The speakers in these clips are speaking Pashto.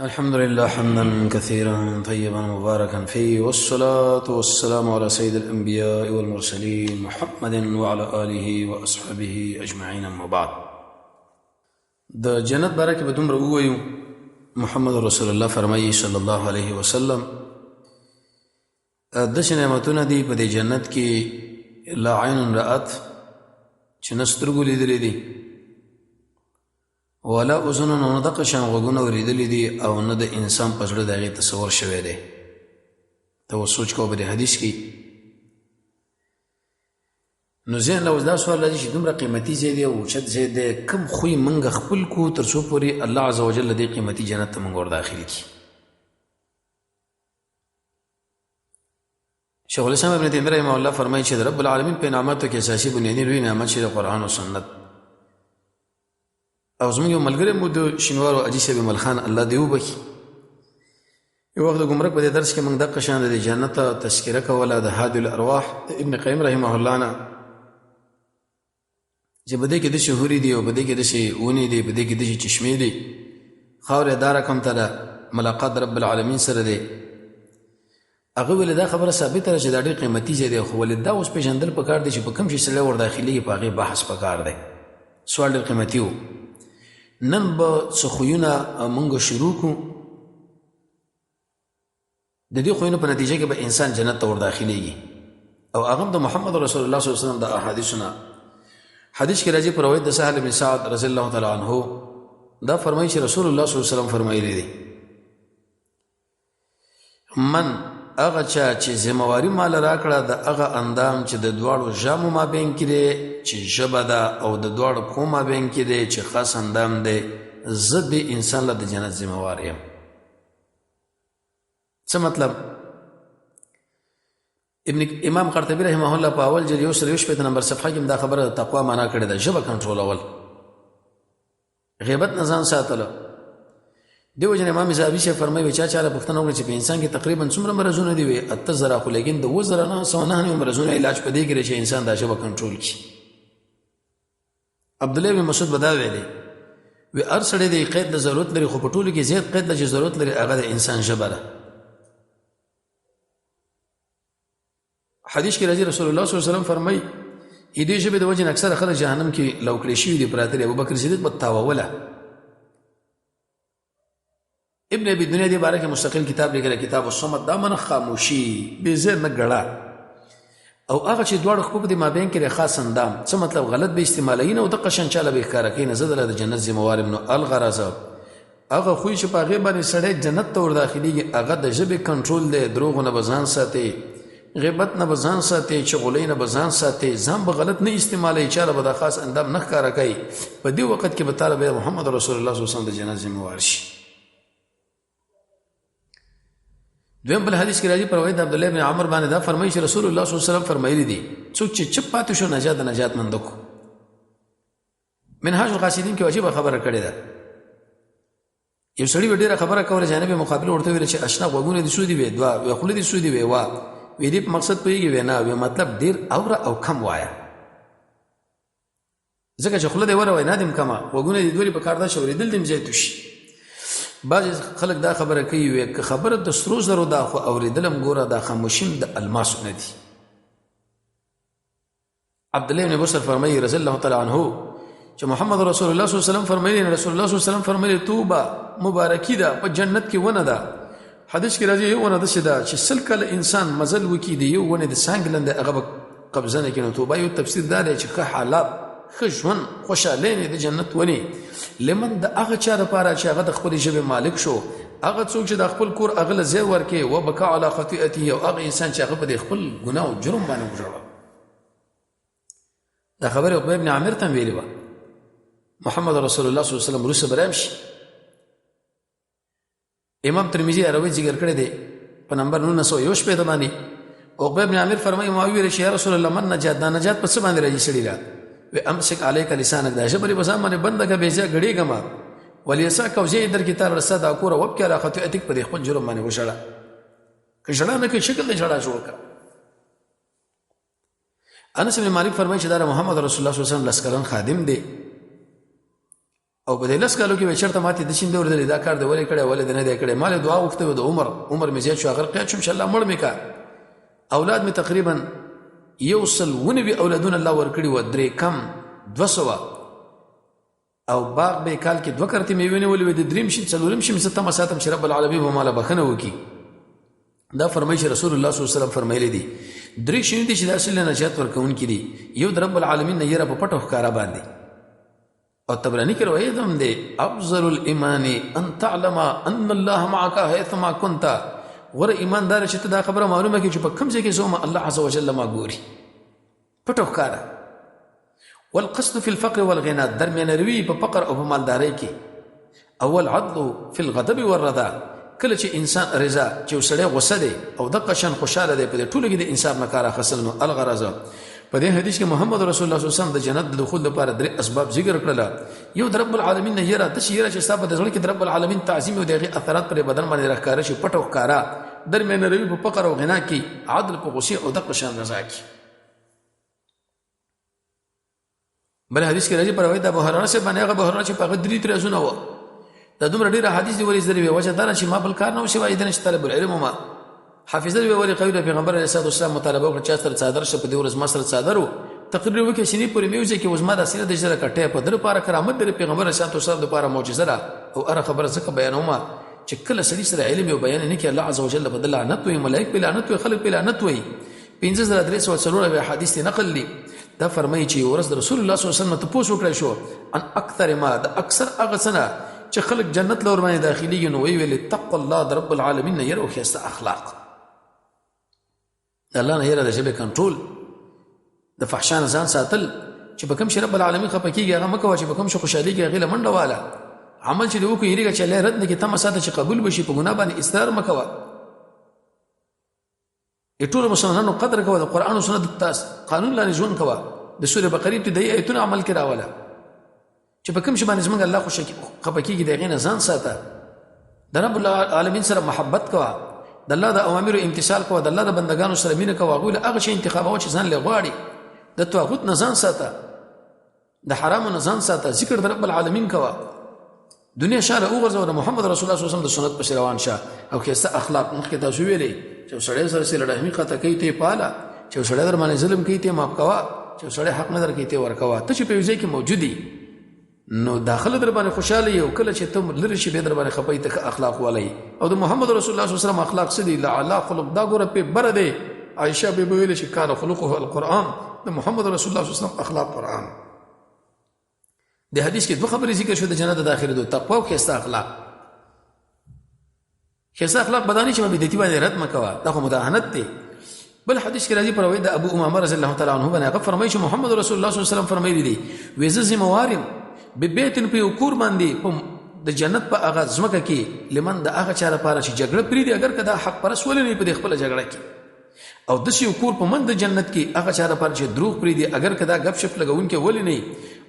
الحمد لله حمدا كثيرا طيبا مباركا فيه، والصلاة والسلام على سيد الأنبياء والمرسلين محمد وعلى آله وأصحابه أجمعين. أما بعد، د جنت باره کې به دومره ووایو. محمد رسول الله فرمایي صلی الله علیه وسلم، داسې نعمتونه دي په دې جنت کې لا عین رأت، چې نه سترګو لیدلې دي، ولا اذن، نه دغه شان غوږونه اورېدلي دي، او نه د انسان په زړه د هغې تصور شوی دی. ته اوس سوچ کوه په دې حدیث کې. نو ذهن له اوس دا سوال راځي چې دومره قیمتي ځای دی او اوچت ځای دی، کوم خوی موږ خپل کو تر څو پورې الله عز وجل دې قیمتي جنت ته موږ ور داخل کړي. شیخ الاسلام ابن تیمیه رحمه الله فرمایي چې د رب العالمین په انعاماتو کې اساسي بنیادي لوی نعمت چې د قرآن او سنت. او زموږ یو ملګری مو د شینوارو حاجي صاحب مل خان الله دې وبخي، یو وخت د ګمرک په دې درس کې موږ دغه شان د جنت تذکره کوله د هادي الارواح ابن قیم رحمه الله نه، چې په دې کې داسې حورې دي او په دې کې داسې ونې دي، په دې کې داسې چشمې دي، خاورې دا رقم ته د ملاقات رب العالمین سره دی. هغه ویل دا خبره ثابته ده چې دا ډېر قیمتي ځای دی، خو ولې دا اوس پېژندل پکار دی چې په کوم شي سړی ور داخلېږي په هغې بحث پکار دی. سوال ډېر قیمتي و. نن به څه خویونه مونږ شروع کړو، د دې خویونو په نتیجه کې به انسان جنت ته ور داخلېږي، او هغه هم د محمد رسول الله صلی الله علیه وسلم د احادیثو نه. حدیث کې راځي په روایت د سهل بن سعد رضی الله تعالی عنه، دا فرمایي چې رسول الله صلی الله علیه وسلم فرمایلی دی: من هغه چا چې ذمواري مال راکړه د هغه اندام چې د دواړو ژامو مابین کې دی، چې ژبه ده، او د دواړو پښو مابین کې دی، چې خاص اندام دی، زه دې انسان له د جنت ذموار یم. څه مطلب؟ امام قرطبي رحمه الله په اول جلد 161 نمبر صفحه کې دا خبره د تقوا معنا کړې ده: ژبه کنټرولول، غیبت نه ځان ساتله. دیو جن امام ذهبي سے فرمایي چا چاله پښتنه وکړي چې په انسان کې تقریبا څومره مرزونه دي؟ وي 8000، خو لیکن د 2909 مرزونه علاج پدې کې چې انسان دا ژبه کنټرول کړي. عبد الله بن مسعود بدا ویلي وی ارسړې دی قید د ضرورت لري، خو په ټولو کې زیات قید د ضرورت لري هغه د انسان ژبه ده. حدیث کې راځي رسول الله صلی الله علیه وسلم فرمایي دې ژبې د وجې نه اکثره خلک جهنم کې لو کړی شوي دي پراته دي. ابوبکر صدیق په تاووله ابن ابي دنیا دې باره کې مستقل کتاب لیکلی، کتاب الصمت. دا من خاموشي بې ځای نه ګړه، او هغه چې دواړو خپو په دې مابین کې خاص اندام. څه مطلب؟ غلط به استعمالوي نه او دقه شان چاله به ښکاره کوي نه زه دله د جنت ذموار یم. نو الغرض هغه خوی چې په هغې باندې سړی جنت ته ور داخلېږي هغه د ژبې کنټرول دی. دروغو نه به ځان ساتي، غیبت نه به ځان ساتي، چغلۍ نه به ځان ساتي، ځان به غلط نه استعمالوي، چاله به دا خاص اندام نه ښکاره کوي. په دې وخت کې به تاله به محمد رسول الله صلی الله علیه وسلم د جنت ذموار شي. دویم بل حدیث کې راځي په روایت د عبدالله بن عمر باندې دا فرمایي چې رسول الله صلی الله علیه وسلم فرمایلی دي: څوک چې چپ پاتې شو نجات د نجات مند کو. منهاج القاصدین کې واجب خبره کړې ده. یو سړي ډېره خبره کوله، جانب مقابل ورته ویل چې اشنا غوږونه دي سودي وي، دوا وي خوله دي سودي وي، وا وی دې په مقصد پوهېږي وی نه، وی مطلب ډېر اوره او کم وایه، ځکه چې خوله دې وره وای نه دې کمه، غوږونه دې دوړي په کار دا چې اورېدل دې زیات شي. بعض خلک دا خبره کوي وي که خبره د سرو زرو ده، خو اورېدلم ګوره دا خاموشیم د الماسو نه دي. عبدالله بن بصر فرمایي رضی الله تعالی عنه چې محمد رسول الله صلی الله علیه وسلم فرمایي، رسول الله صلی الله علیه وسلم فرمایي توبه مبارکي ده په جنت کې ونه ده. حدیث کې راځي یو ونه داسې ده چې سل کله انسان مزل وکړي د یو ونې د څانګې لاندې هغه به قبضه نه کړي. نو توبه یو تفسیر دا دی چې ښه حالات، ښه ژوند، خوشحالۍ د جنت ونې لمن د هغه چا لپاره چې هغه د خپلې ژبې مالک شو، هغه څوک چې د خپل کور هغه له ځای ورکړي وبکا علی خطیئته، او هغه انسان چې هغه په خپل ګناه او جرم باندې وژړل. دا خبره عقبه ابن عامر ته ویلې وه. محمد رسول الله صلی الله علیه وسلم وروسته به راشي. امام ترمذي روایت ذکر کړی دی په نمبر 961 باندې. عقبه ابن عامر فرمایي ما ویل چې یا رسول الله من نجات، دا نجات په څه باندې راځي سړي را؟ و امسک علیک لسانک، دا ژبه په ځان باندې بنده کا بې ځای ګړېږم، ولیساک او زه در کې تار رسد اکوره وبکې را خطیئتک په خپل جرم باندې وشړه. که ژړا نه کوي شکل د ژړا جوړ کړه. انس بن مالک فرمایي چې دا محمد رسول الله صلی الله علیه وسلم لسکرن خادم دی، او په دې لس کالو کې به چېرته ماتې د شین دور دی دا کار دی ولې کړی ولې د نه دی کړی ما دعا وغوښتې وه د عمر مې زیات شو هغه قیاد شو انشاءالله مړ مې کا اولاد مې تقریبا 190 اولادونه الله ورکړي وه 200 او باغ به کال کې 2 کرتې مې ونیولې وې د دریم شي څلورم شي زه تمه ساتم چې رب العالمین به ماله بخښنه وکړي دا فرمایش رسول الله صلی الله علیه وسلم فرمایلی دي 3 شي دي چې د اصل نجات ورکوونکي دي یو د رب العالمین نه یره په پټو ښکارا باندې او طبرانی کې روایت هم دی افضل الايمان ان تعلم ان الله معك حيثما كنت ور ایماندار چې ته دا خبره معلومه کې چې په کوم ځای کې زوم الله عز وجل ما ګوري پټو ښکارا والقصد في الفقر والغنى درمیان روي په فقر او په مالداري کې اول عدل في الغضب والرضا کله چې انسان رضا چې وسړی غوسه دی او د قشن خوشاله دی په ټولو کې د انسان نه کار اخیستل نو الغرض په دې حدیث کې محمد رسول الله صلی الله علیه وسلم د جنت د دخول لپاره 3 اسباب ذکر کړل یو د رب العالمین نه یره د شیره چې صاحب د ځل کې د رب العالمین تعظیم او دغه اثرات پر بدن باندې راکاره شي پټو ښکارا درمیان روي په فقر او غنا کې عدل په غوسه او د قشن رضا کې بل حدیث کې راځي پر روایت ابو هريره سے باندې هغه ابو هريره چې په 3 ترزونه و دا دومره ډیره حدیث دی ولې زری وجه دا چې ما بل کار نه وشي وای د نش طالب العلم ما حافظه وی ولې قوی پیغمبر علیه الصلاه والسلام مطالبه وکړه چې سره صادر شه په دې ورځ مسره صادرو تقریر وکړي شنی پورې میوزه کې وزما د سینې د جره کټه په در لپاره کرامت د پیغمبر علیه الصلاه والسلام لپاره معجزه ده او اره خبره څخه بیانومه چې کله سړي سره علم او بیان نه کوي الله عز وجل بدل لعنت وي ملائک په لعنت وي خلق په لعنت وي 153 حدیث نقل لي دا فرمایي چې ورځ رسول الله صلی الله علیه وسلم ته پوښتنه وکړه شو ان اکثر ما د اکثر هغه سنه چې خلق جنت لور باندې داخلي نو ویل تقوا الله د رب العالمین نه يرو خسته اخلاق الله نه يره د شبه کنټرول د فحشا ځان ساتل چې په کوم شي رب العالمین خپکیږي هغه مکه چې په کوم شي خوشاليږي هغه لمنډه والا عمل چې دوی کوي ریګه چې الله رد نه کې تم ساته چې قبول بشي په ګناه باندې اصرار مکوا ټول مسلمانانو قدر کوي د قران او سنت تاس قانون لا ژوند کوي د سوره بقره ته د ایتونو عمل کې راواله چې په کوم شي باندې څنګه الله خوشي خپکیږي دغه نه ځان ساته د رب العالمین سره محبت کوي د الله د اوامر امتثال کوي د الله د بندگانو سره مینه کوي هغه شي انتخاب او چې ځان لغواړي د توغوت نه ځان ساته د حرام نه ځان ساته ذکر د رب العالمین کوي دنیا شاله وګرځو د محمد رسول الله صلی الله علیه وسلم د سنت په روان شه او کیسه اخلاق مخکې تاسو ویلې چې سړی سره سره لړهمي خطا کوي ته پاله چې سړی در باندې ظلم کوي ته معاف کوا چې سړی حق نه در کوي ته ورکوا ته چې په وځي کې موجودي نو داخله در باندې خوشاله یو کله چې ته لری شي به در باندې خپای ته اخلاق ولای او د محمد رسول الله صلی الله علیه وسلم اخلاق سدي لا خلق دا ګوره په بر دی عائشه به ویل چې کار خلقه القرآن د محمد رسول الله صلی الله علیه وسلم اخلاق قرآن د حدیث کې دوه خبرې ذکر شو د جنت داخله دو تقوا او خسته اخلاق خسته اخلاق بدانی چې بدعتي باندې رد مکوا دا خو مداهنت دی بل حدیث کې راځي پر روایت د ابو امامه رضی الله تعالی عنہ باندې فرمایي چې محمد رسول الله صلی الله علیه وسلم فرمایلی دي ویزه زموارم ببیتن په کور باندې د جنت په هغه ځمکه کې لمن د هغه چا لپاره چې جګړه پری دی اگر کدا حق پرس ولې نه په خپل جګړه کې او د شي کور په من د جنت کې هغه چا لپاره چې دروغ پری دی اگر کدا غب شپ لګون کې ولې نه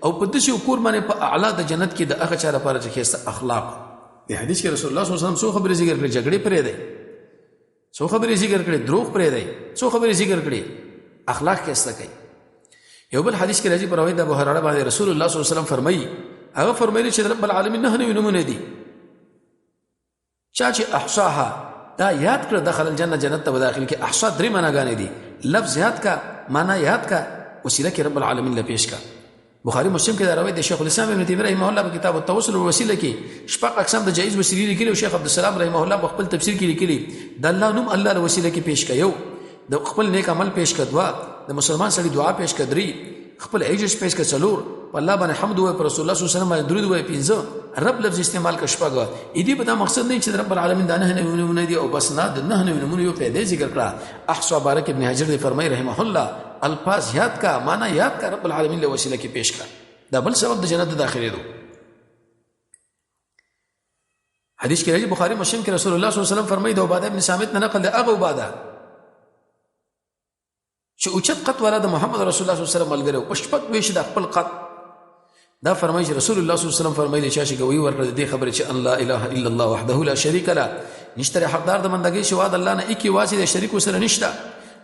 او په دې کور باندې په اعلی د جنت کې د هغه چا لپاره چې خسته اخلاق د حدیث کې رسول الله صلی الله علیه وسلم څو خبرې ذکر کړې جګړې پرې دی څو خبرې ذکر کړې دروغ پرې دی څو خبرې ذکر کړې اخلاق خسته کوي یو بل حدیث کې راځي پر روایت ابو هريره باندې رسول الله صلی الله علیه وسلم فرمایي هغه فرمایلی چې رب العالمین نه نمونه دي چا چې احصاها دا یاد کړ دخل الجنه جنت ته داخل کې احصا درې معناګانې دي لفظ یاد کا معنا یاد کا وسیله کې رب العالمین له پیش کا بخاری مسلم کې دا روایت د شیخ الاسلام ابن تیمیه رحمه الله په کتاب التوسل والوسیله کې شپږ اقسام د جایز وسیلې لیکلي او شیخ عبد السلام رحمه الله په خپل تفسیر کې لیکلي د الله نوم الله له وسیله کې پیش کيو د خپل نیک عمل پیش کدوا د مسلمان سړي دعا پیش کدري خپل ایجز پیش کڅلور الله باندې حمد وای پر رسول الله صلی الله علیه وسلم درود وای پینځه رب لفظ استعمال کشپګه اې دې په دا مقصد نه چې رب العالمین دا نه نمونه دی او بس نه د نه نمونه یو پیدا ذکر کړه احصا بارک ابن حجر دی فرمای رحمه الله الفاظ یاد کا معنا یاد کا رب العالمین له وسیله کې پیش کړه دا بل سبب د جنت داخلي دو حدیث کې راځي بخاری مسلم کې رسول الله صلی الله علیه وسلم فرمایي د عباده ابن صامت نه نقل دی هغه عباده چې اوچت قط والا د محمد رسول الله صلی الله علیه وسلم ملګری او شپږ ویش د خپل قط دا فرمایي چې رسول الله صلی الله علیه وسلم فرمایي چې کوي ورکړه دې خبره چې ان لا اله الا الله وحده لا شريك له نشته حقدار د بندګۍ شوا د الله نه اکی واسي د شریک سره نشته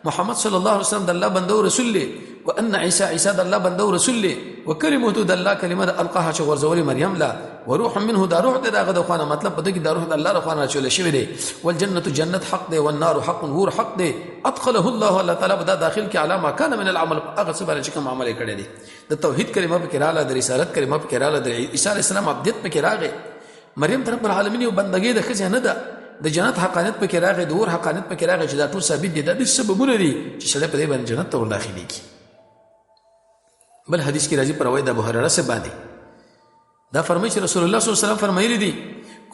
محمد صلی الله علیه وسلم د الله بندو رسول له وان عیسی د الله بندو رسول له وکلمه د الله کلمه د القاها چې ورزولې مریم لا وروح منه دا روح دغه د خوانه مطلب پدې کې دا روح د الله د خوانه چول شوی دی والجنه جنت حق دی والنار حق ور حق دی ادخله الله تعالی بدا داخل کې علامه کان من العمل هغه څه باندې چې کوم عمل کړی دی د توحید کلمه په کراله د رسالت کلمه په کراله د عیسی علی السلام عبادت په کراغه مریم تر رب العالمین یو بندګي د خزانه ده د جنت حقانیت په کراغه د ور حقانیت په کراغه چې دا ټول ثابت دي د سببونه دي چې سره په دې باندې جنت ته ورداخلي کی بل حدیث کې راځي پر روایت ابو هريره سے باندې دا فرمایي چې رسول الله صلی الله علیه وسلم فرمایلی دي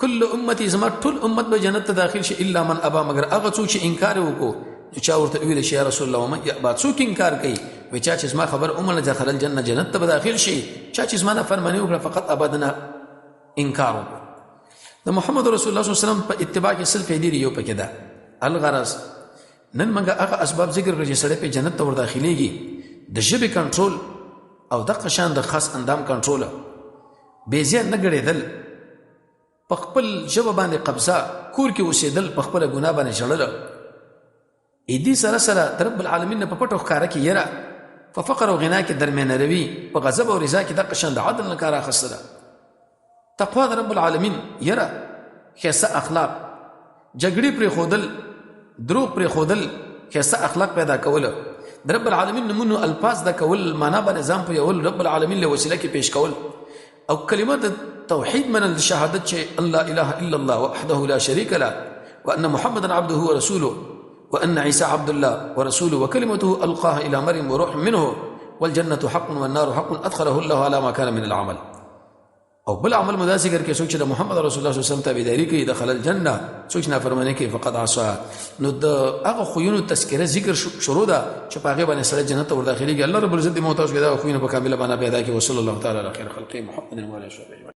کل امتی زما ټول امت به جنت ته داخل شي الا من ابا مگر هغه څوک چې انکار وکړو چا ورته ویل شي یا رسول الله ومن یابا څوک انکار کوي و چا چې زما خبر اومنه داخل الجنه جنت ته داخل شي چا چې زما نه فرمانی وکړه فقط ابدنا انکار وکړو د محمد رسول الله صلی الله علیه وسلم په اتباع کې سل فائدې یو پکې ده الغرض نن موږ هغه اسباب ذکر کړی چې سړی په جنت ته ورداخليږي د ژبې کنټرول او د قشان د خاص اندام کنټرول به زیات نه غړېدل په خپل ژبه باندې قبضه کور کې اوسېدل په خپل ګناه باندې شړل اې دې سره سره رب العالمین په پټو ښکارا کې یرا په فقر او غنا کې درمیان روي په غضب او رضا کې د قشان د عدل نه کار اخستره تقوا د رب العالمین یرا خاصه اخلاق جګړې پر خودل دروغ پر خودل خاصه اخلاق پیدا کول رب العالمین نمونو الفاظ د کول معنا به نظام په یو رب العالمین له وسیله کې پیش کول او کلمات توحید من الشهادت چې الله اله الا الله وحده لا شريك له وان محمدا عبده ورسوله وان عيسى عبد الله ورسوله وكلمته القاها الى مريم وروح منه والجنه حق والنار حق ادخله الله على ما كان من العمل او بل عمل مدا ذکر کې څوک چې محمد رسول الله صلی الله علیه وسلم تابعداري کوي دخل الجنه څوک نه فرمانه کوي فقط عصا نو د هغه خوینو تذکره ذکر شروع ده چې په هغه باندې سره جنت ور داخليږي الله رب العزت موږ تاسو کې دا خوینو په کامله باندې پیدا کوي وصلی الله تعالی علی خیر خلقه محمد و علی اله